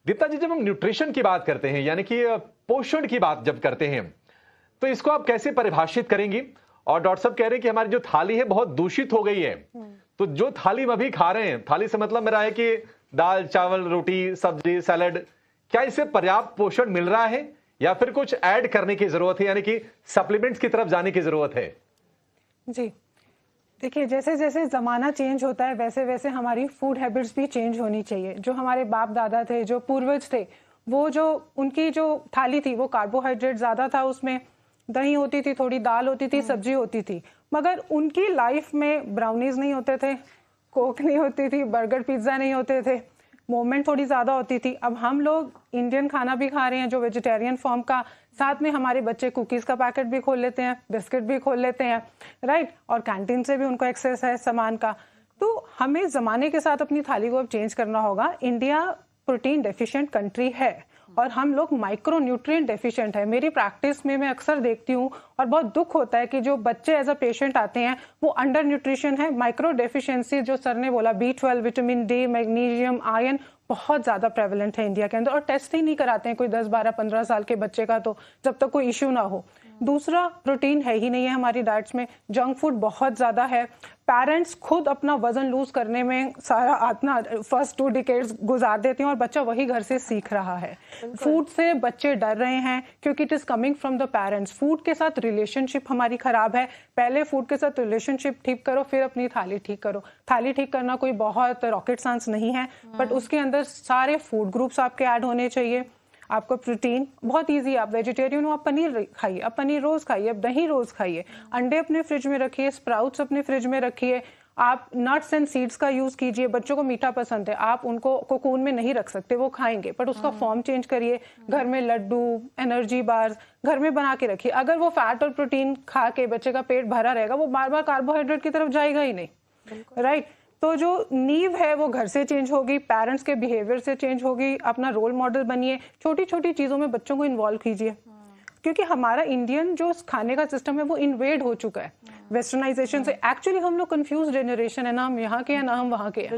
दीप्ता जी, जब हम न्यूट्रिशन की बात करते हैं, यानी कि पोषण की बात जब करते हैं, तो इसको आप कैसे परिभाषित करेंगी? और डॉक्टर साहब कह रहे हैं कि हमारी जो थाली है बहुत दूषित हो गई है। तो जो थाली हम अभी खा रहे हैं, थाली से मतलब मेरा है कि दाल, चावल, रोटी, सब्जी, सैलेड, क्या इससे पर्याप्त पोषण मिल रहा है या फिर कुछ ऐड करने की जरूरत है, यानी कि सप्लीमेंट्स की तरफ जाने की जरूरत है? जी, देखिए, जैसे जैसे ज़माना चेंज होता है वैसे वैसे हमारी फूड हैबिट्स भी चेंज होनी चाहिए। जो हमारे बाप दादा थे, जो पूर्वज थे, वो जो उनकी जो थाली थी वो कार्बोहाइड्रेट ज़्यादा था, उसमें दही होती थी, थोड़ी दाल होती थी, सब्जी होती थी, मगर उनकी लाइफ में ब्राउनीज नहीं होते थे, कोक नहीं होती थी, बर्गर पिज्ज़ा नहीं होते थे, मूवमेंट थोड़ी ज़्यादा होती थी। अब हम लोग इंडियन खाना भी खा रहे हैं जो वेजिटेरियन फॉर्म का, साथ में हमारे बच्चे कुकीज़ का पैकेट भी खोल लेते हैं, बिस्किट भी खोल लेते हैं, राइट, और कैंटीन से भी उनको एक्सेस है सामान का। तो हमें ज़माने के साथ अपनी थाली को अब चेंज करना होगा। इंडिया प्रोटीन डेफिशिएंट कंट्री है और हम लोग माइक्रो न्यूट्रिएंट डेफिशिएंट है। मेरी प्रैक्टिस में मैं अक्सर देखती हूँ और बहुत दुख होता है कि जो बच्चे एज अ पेशेंट आते हैं वो अंडर न्यूट्रिशन है, माइक्रो डेफिशिएंसी, जो सर ने बोला, B12, vitamin D, magnesium, iron बहुत ज़्यादा प्रेवलेंट है इंडिया के अंदर, और टेस्ट ही नहीं कराते हैं कोई 10, 12, 15 साल के बच्चे का, तो जब तक कोई इश्यू ना हो। दूसरा, प्रोटीन है ही नहीं है हमारी डाइट्स में, जंक फूड बहुत ज़्यादा है। पेरेंट्स खुद अपना वजन लूज करने में सारा अपना फर्स्ट 2 डिकेड्स गुजार देते हैं और बच्चा वही घर से सीख रहा है। फूड से बच्चे डर रहे हैं क्योंकि it is coming from the parents. Food के साथ रिलेशनशिप हमारी खराब है। पहले फूड के साथ रिलेशनशिप ठीक करो, फिर अपनी थाली ठीक करो। थाली ठीक करना कोई बहुत रॉकेट साइंस नहीं है, बट उसके अंदर सारे फूड ग्रुप्स आपके ऐड होने चाहिए। आपको प्रोटीन बहुत इजी है, आप वेजिटेरियन हो, आप पनीर खाइए, आप पनीर रोज़ खाइए, आप दही रोज़ खाइए, अंडे अपने फ्रिज में रखिए, स्प्राउट्स अपने फ्रिज में रखिए, आप नट्स एंड सीड्स का यूज़ कीजिए। बच्चों को मीठा पसंद है, आप उनको कोकून में नहीं रख सकते, वो खाएंगे, बट उसका फॉर्म चेंज करिए। घर में लड्डू, एनर्जी बार्स घर में बना के रखिए। अगर वो फैट और प्रोटीन खा के बच्चे का पेट भरा रहेगा, वो बार बार कार्बोहाइड्रेट की तरफ जाएगा ही नहीं, राइट। तो जो नींव है वो घर से चेंज होगी, पेरेंट्स के बिहेवियर से चेंज होगी। अपना रोल मॉडल बनिए, छोटी छोटी चीज़ों में बच्चों को इन्वॉल्व कीजिए, क्योंकि हमारा इंडियन जो खाने का सिस्टम है वो इन्वेड हो चुका है वेस्टर्नाइजेशन से। एक्चुअली हम लोग कंफ्यूज जनरेशन है, ना हम यहाँ के हैं ना हम वहाँ के हैं।